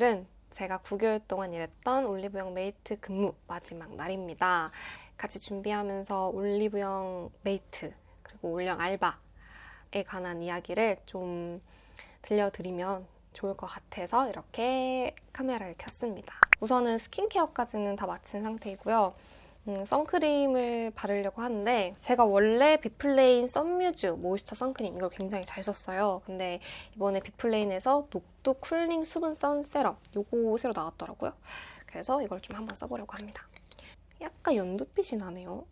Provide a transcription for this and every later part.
오늘은 제가 9개월 동안 일했던 올리브영 메이트 근무 마지막 날입니다. 같이 준비하면서 올리브영 메이트 그리고 올영 알바에 관한 이야기를 좀 들려드리면 좋을 것 같아서 이렇게 카메라를 켰습니다. 우선은 스킨케어까지는 다 마친 상태이고요. 선크림을 바르려고 하는데 제가 원래 비플레인 썬뮤즈 모이스처 선크림 이걸 굉장히 잘 썼어요. 근데 이번에 비플레인에서 녹두 쿨링 수분 선 세럼 요거 새로 나왔더라고요. 그래서 이걸 좀 한번 써보려고 합니다. 약간 연두빛이 나네요.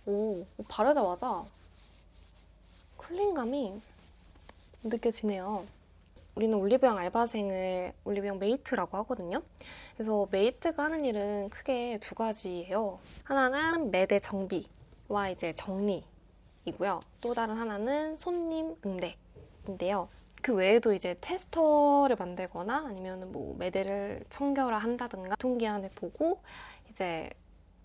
오, 바르자마자 쿨링감이 느껴지네요. 우리는 올리브영 알바생을 올리브영 메이트라고 하거든요. 그래서 메이트가 하는 일은 크게 두 가지예요. 하나는 매대 정비와 이제 정리이고요. 또 다른 하나는 손님 응대인데요. 그 외에도 이제 테스터를 만들거나 아니면 뭐 매대를 청결화한다든가 유통기한을 보고 이제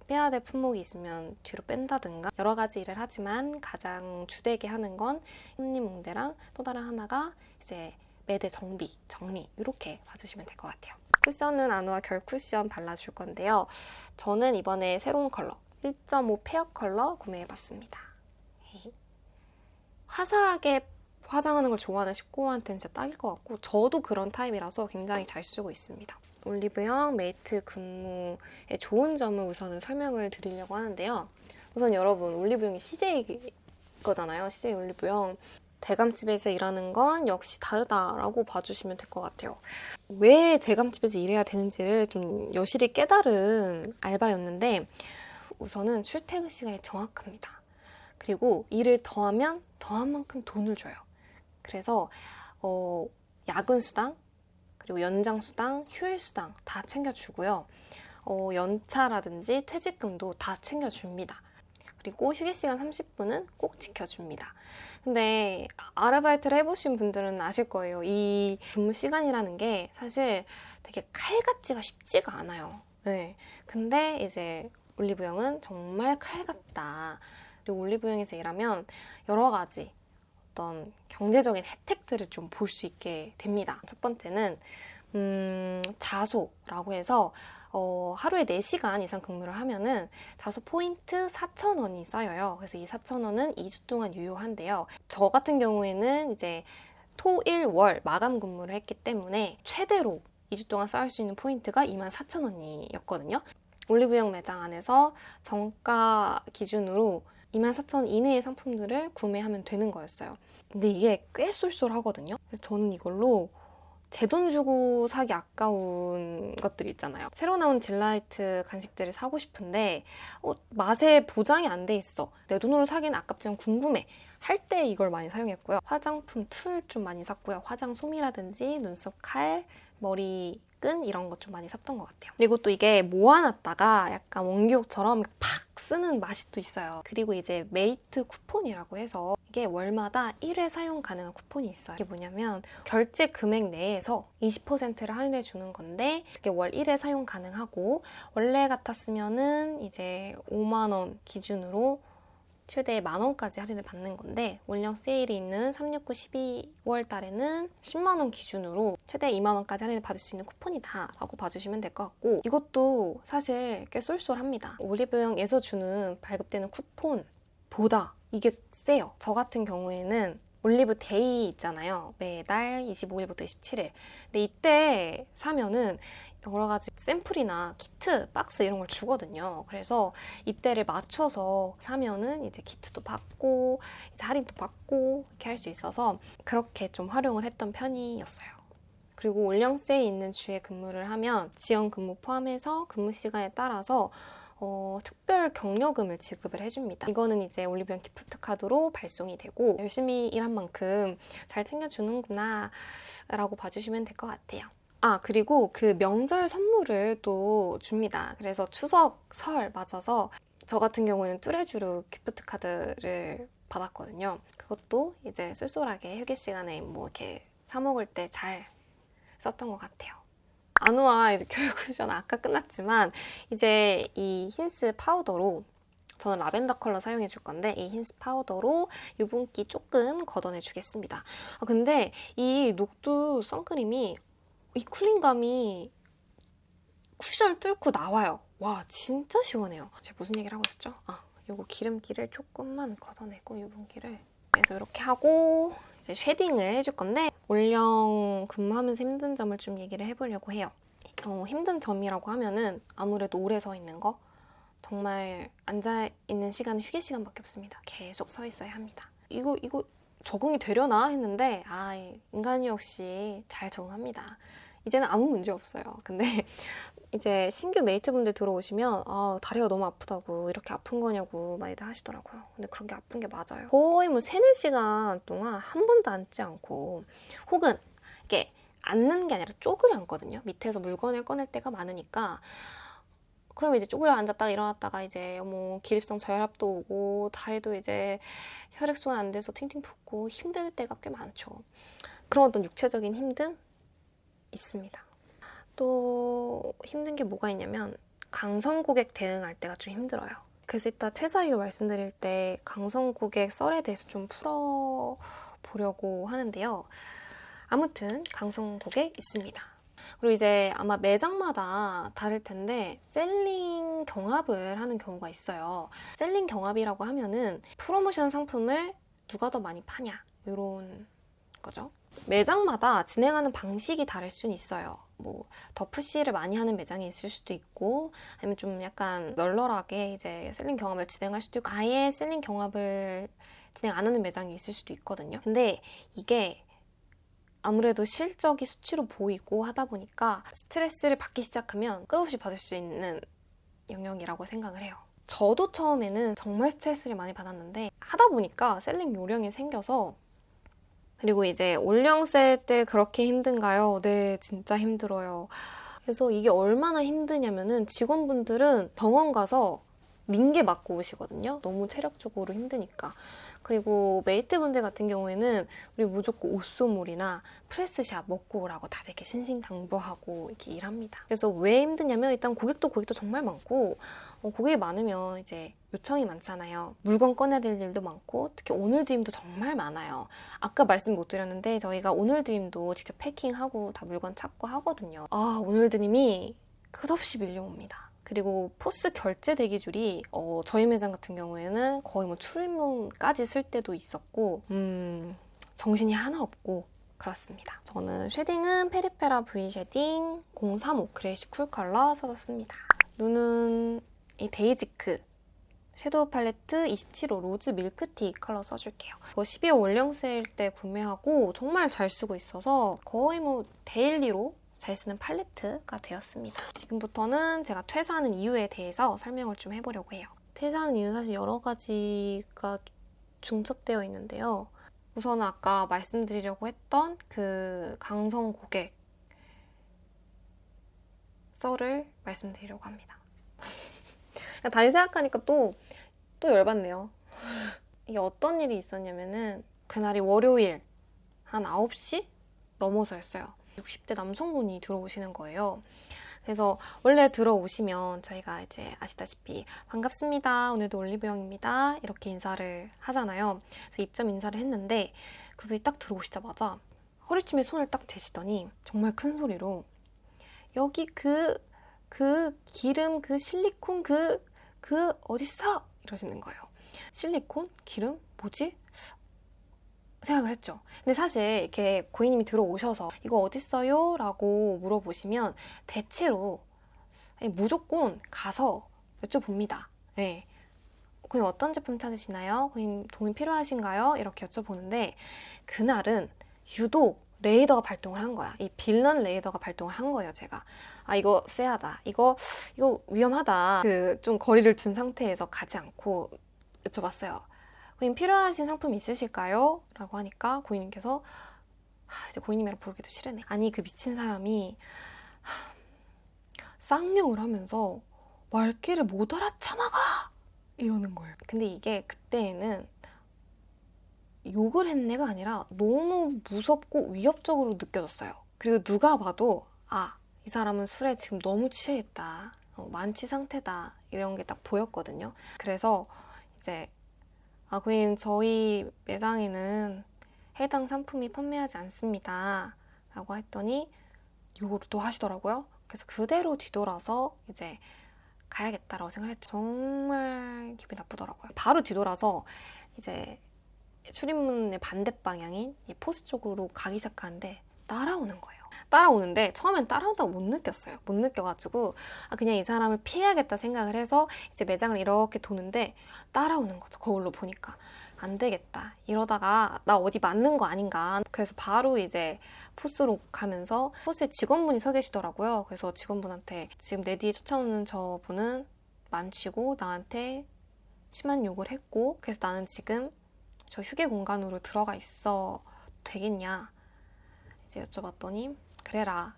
빼야 될 품목이 있으면 뒤로 뺀다든가 여러 가지 일을 하지만 가장 주되게 하는 건 손님 응대랑 또 다른 하나가 이제 매대 정비, 정리 이렇게 봐주시면 될 것 같아요. 쿠션은 아누아 결 쿠션 발라줄 건데요. 저는 이번에 새로운 컬러 1.5 페어 컬러 구매해봤습니다. 화사하게 화장하는 걸 좋아하는 19호한테는 진짜 딱일 것 같고 저도 그런 타입이라서 굉장히 잘 쓰고 있습니다. 올리브영 메이트 근무의 좋은 점을 우선은 설명을 드리려고 하는데요. 우선 여러분 올리브영이 CJ 거잖아요. CJ 올리브영. 대감집에서 일하는 건 역시 다르다라고 봐주시면 될 것 같아요. 왜 대감집에서 일해야 되는지를 좀 여실히 깨달은 알바였는데 우선은 출퇴근 시간이 정확합니다. 그리고 일을 더하면 더한 만큼 돈을 줘요. 그래서 야근 수당, 그리고 연장 수당, 휴일 수당 다 챙겨주고요. 연차라든지 퇴직금도 다 챙겨줍니다. 그리고 휴게 시간 30분은 꼭 지켜줍니다. 근데 아르바이트를 해보신 분들은 아실 거예요. 이 근무 시간이라는 게 사실 되게 칼같지가 쉽지가 않아요. 네. 근데 이제 올리브영은 정말 칼같다. 그리고 올리브영에서 일하면 여러 가지 어떤 경제적인 혜택들을 좀 볼 수 있게 됩니다. 첫 번째는 자소라고 해서 하루에 4시간 이상 근무를 하면은 자소 포인트 4,000원이 쌓여요. 그래서 이 4,000원은 2주 동안 유효한데요. 저 같은 경우에는 이제 토, 일, 월 마감 근무를 했기 때문에 최대로 2주 동안 쌓을 수 있는 포인트가 24,000원이었거든요. 올리브영 매장 안에서 정가 기준으로 24,000원 이내의 상품들을 구매하면 되는 거였어요. 근데 이게 꽤 쏠쏠하거든요. 그래서 저는 이걸로 제 돈 주고 사기 아까운 것들 있잖아요. 새로 나온 딜라이트 간식들을 사고 싶은데 맛에 보장이 안 돼 있어. 내 돈으로 사기는 아깝지만 궁금해. 할 때 이걸 많이 사용했고요. 화장품 툴 좀 많이 샀고요. 화장솜이라든지 눈썹 칼, 머리끈 이런 것 좀 많이 샀던 것 같아요. 그리고 또 이게 모아놨다가 약간 원기옥처럼 팍 쓰는 맛이 또 있어요. 그리고 이제 메이트 쿠폰이라고 해서 이게 월마다 1회 사용 가능한 쿠폰이 있어요. 이게 뭐냐면 결제 금액 내에서 20%를 할인해 주는 건데 그게 월 1회 사용 가능하고 원래 같았으면은 이제 5만 원 기준으로 최대 10,000원까지 할인을 받는 건데 올영 세일이 있는 369 12월 달에는 10만 원 기준으로 최대 2만 원까지 할인을 받을 수 있는 쿠폰이다 라고 봐주시면 될 것 같고 이것도 사실 꽤 쏠쏠합니다. 올리브영에서 주는 발급되는 쿠폰보다 이게 세요. 저 같은 경우에는 올리브 데이 있잖아요. 매달 25일부터 27일. 근데 이때 사면은 여러 가지 샘플이나 키트, 박스 이런 걸 주거든요. 그래서 이때를 맞춰서 사면은 이제 키트도 받고 이제 할인도 받고 이렇게 할 수 있어서 그렇게 좀 활용을 했던 편이었어요. 그리고 올영세에 있는 주에 근무를 하면 지연 근무 포함해서 근무 시간에 따라서 특별 격려금을 지급을 해줍니다. 이거는 이제 올리브영 기프트 카드로 발송이 되고 열심히 일한 만큼 잘 챙겨주는구나 라고 봐주시면 될 것 같아요. 그리고 그 명절 선물을 또 줍니다. 그래서 추석, 설 맞아서 저 같은 경우에는 뚜레쥬르 기프트 카드를 받았거든요. 그것도 이제 쏠쏠하게 휴게 시간에 뭐 이렇게 사 먹을 때 잘 썼던 것 같아요. 아누아 이제 결 쿠션 아까 끝났지만 이제 이 힌스 파우더로 저는 라벤더 컬러 사용해 줄 건데 이 힌스 파우더로 유분기 조금 걷어내 주겠습니다. 근데 이 녹두 선크림이 이 쿨링감이 쿠션을 뚫고 나와요. 와, 진짜 시원해요. 제가 무슨 얘기를 하고 있었죠? 요거 기름기를 조금만 걷어내고 유분기를. 그래서 이렇게 하고 이제 쉐딩을 해줄 건데, 올영 근무하면서 힘든 점을 좀 얘기를 해보려고 해요. 힘든 점이라고 하면은 아무래도 오래 서 있는 거. 정말 앉아있는 시간은 휴게 시간밖에 없습니다. 계속 서 있어야 합니다. 이거 적응이 되려나 했는데 인간이 역시 잘 적응합니다. 이제는 아무 문제 없어요. 근데 이제 신규 메이트분들 들어오시면 다리가 너무 아프다고, 이렇게 아픈 거냐고 많이들 하시더라고요. 근데 그런 게 아픈 게 맞아요. 거의 뭐 3-4시간 동안 한 번도 앉지 않고, 혹은 이게 앉는 게 아니라 쪼그려 앉거든요. 밑에서 물건을 꺼낼 때가 많으니까. 그러면 이제 쪼그려 앉았다가 일어났다가 이제 뭐 기립성 저혈압도 오고 다리도 이제 혈액순환 안 돼서 팅팅 붓고 힘들 때가 꽤 많죠. 그런 어떤 육체적인 힘듦 있습니다. 또 힘든 게 뭐가 있냐면 강성 고객 대응할 때가 좀 힘들어요. 그래서 이따 퇴사 이후 말씀드릴 때 강성 고객 썰에 대해서 좀 풀어보려고 하는데요. 아무튼 강성 고객 있습니다. 그리고 이제 아마 매장마다 다를 텐데 셀링 경합을 하는 경우가 있어요. 셀링 경합이라고 하면은 프로모션 상품을 누가 더 많이 파냐, 이런 거죠. 매장마다 진행하는 방식이 다를 수는 있어요. 뭐 더 푸시를 많이 하는 매장이 있을 수도 있고, 아니면 좀 약간 널널하게 이제 셀링 경합을 진행할 수도 있고, 아예 셀링 경합을 진행 안 하는 매장이 있을 수도 있거든요. 근데 이게 아무래도 실적이 수치로 보이고 하다 보니까 스트레스를 받기 시작하면 끝없이 받을 수 있는 영역이라고 생각을 해요. 저도 처음에는 정말 스트레스를 많이 받았는데 하다 보니까 셀링 요령이 생겨서. 그리고 이제 올영 셀 때 그렇게 힘든가요? 네, 진짜 힘들어요. 그래서 이게 얼마나 힘드냐면은 직원분들은 병원 가서 링게 맞고 오시거든요. 너무 체력적으로 힘드니까. 그리고 메이트분들 같은 경우에는 우리 무조건 옷소몰이나 프레스샵 먹고 오라고 다들 이렇게 신신당부하고 이렇게 일합니다. 그래서 왜 힘드냐면 일단 고객도 정말 많고, 고객이 많으면 이제 요청이 많잖아요. 물건 꺼내야 될 일도 많고, 특히 오늘 드림도 정말 많아요. 아까 말씀 못 드렸는데 저희가 오늘 드림도 직접 패킹하고 다 물건 찾고 하거든요. 오늘 드림이 끝없이 밀려옵니다. 그리고 포스 결제 대기줄이 저희 매장 같은 경우에는 거의 뭐 출입문까지 쓸 때도 있었고, 정신이 하나 없고 그렇습니다. 저는 쉐딩은 페리페라 V 쉐딩 035 그레이시 쿨 컬러 써줬습니다. 눈은 이 데이지크 섀도우 팔레트 27호 로즈 밀크티 컬러 써줄게요. 이거 12월 올영 세일 때 구매하고 정말 잘 쓰고 있어서 거의 뭐 데일리로 잘 쓰는 팔레트가 되었습니다. 지금부터는 제가 퇴사하는 이유에 대해서 설명을 좀 해보려고 해요. 퇴사하는 이유는 사실 여러 가지가 중첩되어 있는데요. 우선 아까 말씀드리려고 했던 그 강성 고객 썰을 말씀드리려고 합니다. 다시 생각하니까 또 열받네요. 이게 어떤 일이 있었냐면은 그날이 월요일 한 9시 넘어서였어요. 60대 남성분이 들어오시는 거예요. 그래서 원래 들어오시면 저희가 이제 아시다시피 반갑습니다. 오늘도 올리브영입니다. 이렇게 인사를 하잖아요. 그래서 입점 인사를 했는데 그분이 딱 들어오시자마자 허리춤에 손을 딱 대시더니 정말 큰 소리로 여기 그 기름, 그 실리콘 그 어딨어? 이러시는 거예요. 실리콘? 기름? 뭐지? 생각을 했죠. 근데 사실 이렇게 고객님이 들어오셔서 이거 어딨어요? 라고 물어보시면 대체로 무조건 가서 여쭤봅니다. 네. 고객님 어떤 제품 찾으시나요? 고객님 도움이 필요하신가요? 이렇게 여쭤보는데 그날은 유독 레이더가 발동을 한 거야. 이 빌런 레이더가 발동을 한 거예요, 제가. 이거 쎄하다. 이거 위험하다. 좀 거리를 둔 상태에서 가지 않고 여쭤봤어요. 고객님 필요하신 상품 있으실까요? 라고 하니까 고객님께서 이제 고객님이라 부르기도 싫으네. 아니 그 미친 사람이 쌍욕을 하면서 말귀를 못 알아차마가 이러는 거예요. 근데 이게 그때에는 욕을 했네가 아니라 너무 무섭고 위협적으로 느껴졌어요. 그리고 누가 봐도 이 사람은 술에 지금 너무 취해 있다. 만취 상태다. 이런 게 딱 보였거든요. 그래서 이제 고객님 저희 매장에는 해당 상품이 판매하지 않습니다. 라고 했더니 요거를 또 하시더라고요. 그래서 그대로 뒤돌아서 이제 가야겠다라고 생각했죠. 정말 기분이 나쁘더라고요. 바로 뒤돌아서 이제 출입문의 반대 방향인 이 포스 쪽으로 가기 시작하는데 따라오는 거예요. 따라오는데 처음엔 따라온다고 못 느꼈어요. 못 느껴가지고 그냥 이 사람을 피해야겠다 생각을 해서 이제 매장을 이렇게 도는데 따라오는 거죠. 거울로 보니까 안 되겠다. 이러다가 나 어디 맞는 거 아닌가. 그래서 바로 이제 포스로 가면서 포스에 직원분이 서 계시더라고요. 그래서 직원분한테 지금 내 뒤에 쫓아오는 저분은 만취고 나한테 심한 욕을 했고 그래서 나는 지금 저 휴게 공간으로 들어가 있어 되겠냐 이제 여쭤봤더니 그래라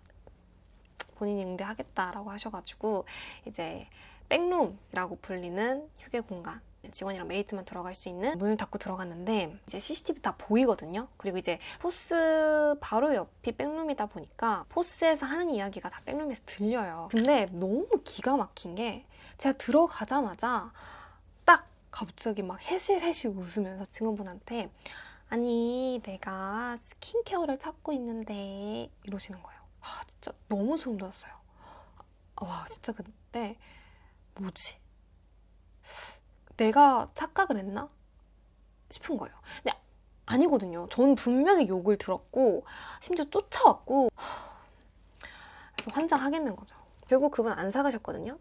본인이 응대하겠다라고 하셔가지고 이제 백룸이라고 불리는 휴게 공간 직원이랑 메이트만 들어갈 수 있는 문을 닫고 들어갔는데 이제 CCTV 다 보이거든요. 그리고 이제 포스 바로 옆이 백룸이다 보니까 포스에서 하는 이야기가 다 백룸에서 들려요. 근데 너무 기가 막힌 게 제가 들어가자마자 딱 갑자기 막 해실해실 웃으면서 직원분한테 아니 내가 스킨케어를 찾고 있는데 이러시는 거예요. 진짜 너무 소름 돋았어요. 와 진짜 그때 뭐지? 내가 착각을 했나? 싶은 거예요. 근데 아니거든요. 전 분명히 욕을 들었고 심지어 쫓아왔고 그래서 환장하겠는 거죠. 결국 그분 안 사가셨거든요.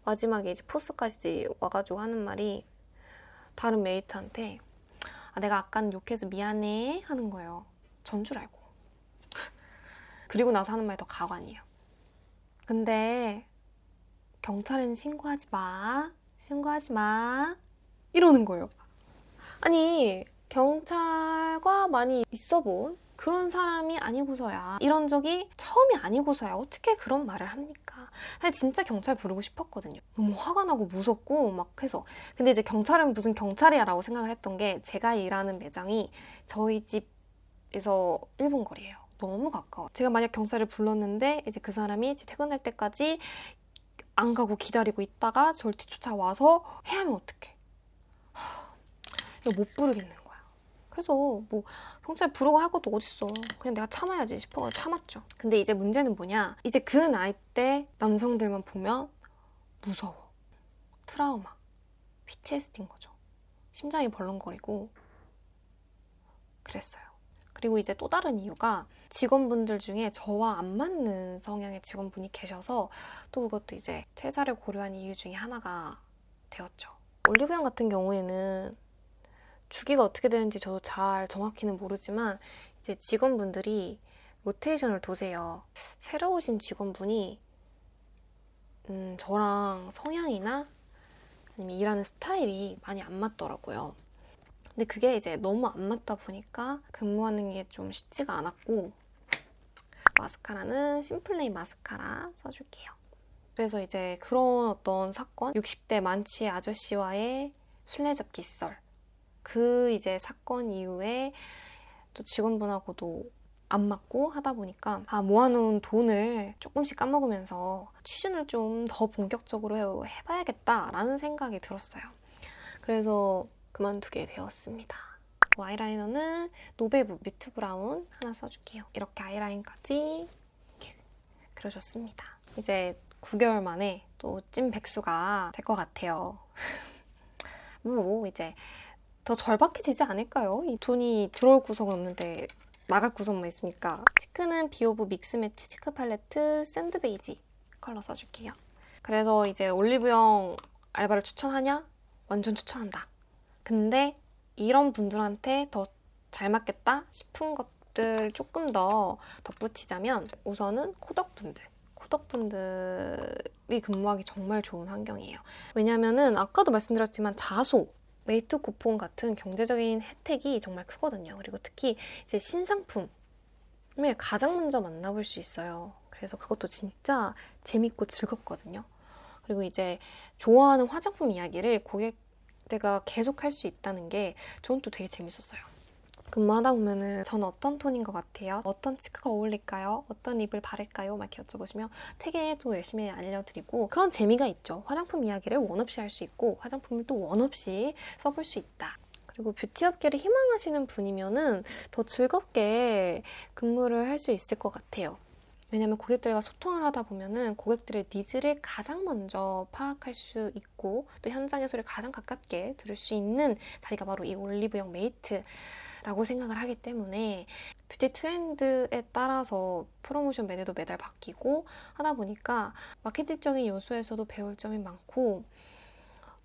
마지막에 이제 포스까지 와가지고 하는 말이 다른 메이트한테 내가 아까는 욕해서 미안해 하는 거예요. 전 줄 알고. 그리고 나서 하는 말이 더 가관이에요. 근데 경찰에는 신고하지 마. 신고하지 마. 이러는 거예요. 아니 경찰과 많이 있어본 그런 사람이 아니고서야 이런 적이 처음이 아니고서야 어떻게 그런 말을 합니까? 사실 진짜 경찰 부르고 싶었거든요. 너무 화가 나고 무섭고 막 해서 근데 이제 경찰은 무슨 경찰이야 라고 생각을 했던 게 제가 일하는 매장이 저희 집에서 1분 거리예요. 너무 가까워. 제가 만약 경찰을 불렀는데 이제 그 사람이 이제 퇴근할 때까지 안 가고 기다리고 있다가 저를 뒤쫓아와서 해하면 어떡해. 이거 못 부르겠는 거야. 그래서 뭐 경찰 부르고 할 것도 어딨어. 그냥 내가 참아야지 싶어 참았죠. 근데 이제 문제는 뭐냐. 이제 그 나이 때 남성들만 보면 무서워. 트라우마. PTSD인 거죠. 심장이 벌렁거리고 그랬어요. 그리고 이제 또 다른 이유가 직원분들 중에 저와 안 맞는 성향의 직원분이 계셔서 또 그것도 이제 퇴사를 고려한 이유 중에 하나가 되었죠. 올리브영 같은 경우에는 주기가 어떻게 되는지 저도 잘 정확히는 모르지만 이제 직원분들이 로테이션을 도세요. 새로 오신 직원분이 저랑 성향이나 아니면 일하는 스타일이 많이 안 맞더라고요. 근데 그게 이제 너무 안 맞다 보니까 근무하는 게 좀 쉽지가 않았고 마스카라는 심플레이 마스카라 써줄게요. 그래서 이제 그런 어떤 사건 60대 만취의 아저씨와의 술래잡기 기썰 그 이제 사건 이후에 또 직원분하고도 안 맞고 하다 보니까 모아놓은 돈을 조금씩 까먹으면서 취준을 좀 더 본격적으로 해봐야겠다라는 생각이 들었어요. 그래서 그만두게 되었습니다. 아이라이너는 노베브 뮤트 브라운 하나 써줄게요. 이렇게 아이라인까지 이렇게 그려줬습니다. 이제 9개월 만에 또 찐 백수가 될 것 같아요. 뭐 이제 더 절박해지지 않을까요? 이 돈이 들어올 구석은 없는데 나갈 구석만 있으니까. 치크는 비오브 믹스매치 치크 팔레트 샌드 베이지 컬러 써줄게요. 그래서 이제 올리브영 알바를 추천하냐? 완전 추천한다. 근데 이런 분들한테 더 잘 맞겠다 싶은 것들 조금 더 덧붙이자면 우선은 코덕분들이 근무하기 정말 좋은 환경이에요. 왜냐면은 아까도 말씀드렸지만 자소, 메이트 쿠폰 같은 경제적인 혜택이 정말 크거든요. 그리고 특히 이제 신상품을 가장 먼저 만나볼 수 있어요. 그래서 그것도 진짜 재밌고 즐겁거든요. 그리고 이제 좋아하는 화장품 이야기를 고객들과 계속 할 수 있다는 게 저는 또 되게 재밌었어요. 근무하다 보면은 저는 어떤 톤인 것 같아요? 어떤 치크가 어울릴까요? 어떤 립을 바를까요? 막 이렇게 여쭤보시면 되게 또 열심히 알려드리고 그런 재미가 있죠. 화장품 이야기를 원 없이 할 수 있고 화장품을 또 원 없이 써볼 수 있다. 그리고 뷰티 업계를 희망하시는 분이면은 더 즐겁게 근무를 할 수 있을 것 같아요. 왜냐면 고객들과 소통을 하다 보면은 고객들의 니즈를 가장 먼저 파악할 수 있고 또 현장의 소리를 가장 가깝게 들을 수 있는 자리가 바로 이 올리브영 메이트라고 생각을 하기 때문에 뷰티 트렌드에 따라서 프로모션 메뉴도 매달 바뀌고 하다 보니까 마케팅적인 요소에서도 배울 점이 많고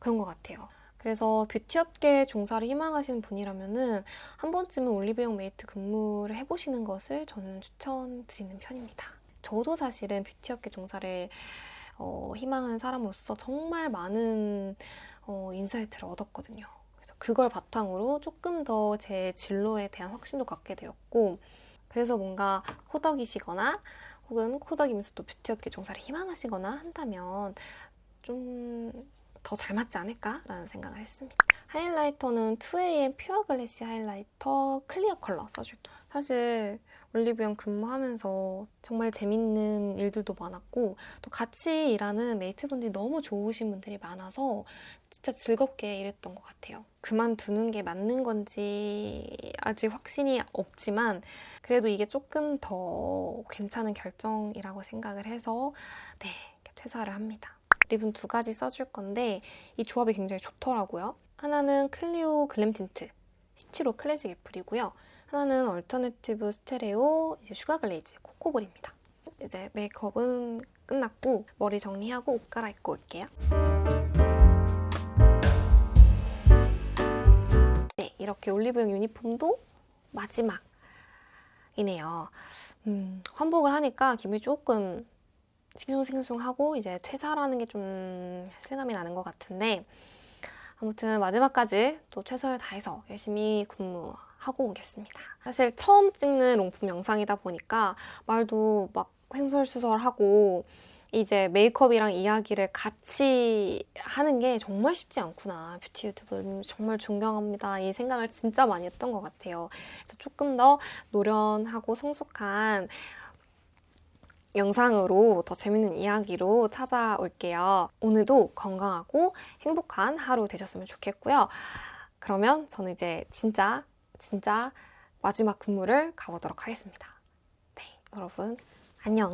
그런 것 같아요. 그래서 뷰티 업계 종사를 희망하시는 분이라면은 한 번쯤은 올리브영 메이트 근무를 해보시는 것을 저는 추천드리는 편입니다. 저도 사실은 뷰티 업계 종사를 희망하는 사람으로서 정말 많은 인사이트를 얻었거든요. 그래서 그걸 바탕으로 조금 더 제 진로에 대한 확신도 갖게 되었고, 그래서 뭔가 코덕이시거나 혹은 코덕이면서 또 뷰티 업계 종사를 희망하시거나 한다면 좀 더 잘 맞지 않을까라는 생각을 했습니다. 하이라이터는 2AM 퓨어 글래시 하이라이터 클리어 컬러 써줄게요. 사실 올리브영 근무하면서 정말 재밌는 일들도 많았고 또 같이 일하는 메이트분들이 너무 좋으신 분들이 많아서 진짜 즐겁게 일했던 것 같아요. 그만두는 게 맞는 건지 아직 확신이 없지만 그래도 이게 조금 더 괜찮은 결정이라고 생각을 해서 네, 퇴사를 합니다. 립은 2가지 써줄 건데 이 조합이 굉장히 좋더라고요. 하나는 클리오 글램 틴트 17호 클래식 애플이고요. 하나는 얼터네티브 스테레오 이제 슈가 글레이즈 코코볼입니다. 이제 메이크업은 끝났고 머리 정리하고 옷 갈아입고 올게요. 네, 이렇게 올리브영 유니폼도 마지막이네요. 환복을 하니까 기분이 조금 싱숭생숭하고 이제 퇴사라는 게 좀 실감이 나는 것 같은데 아무튼 마지막까지 또 최선을 다해서 열심히 근무하고 오겠습니다. 사실 처음 찍는 롱폼 영상이다 보니까 말도 막 횡설수설하고 이제 메이크업이랑 이야기를 같이 하는 게 정말 쉽지 않구나. 뷰티 유튜브 정말 존경합니다. 이 생각을 진짜 많이 했던 것 같아요. 그래서 조금 더 노련하고 성숙한 영상으로 더 재밌는 이야기로 찾아올게요. 오늘도 건강하고 행복한 하루 되셨으면 좋겠고요. 그러면 저는 이제 진짜 마지막 근무를 가보도록 하겠습니다. 네, 여러분 안녕.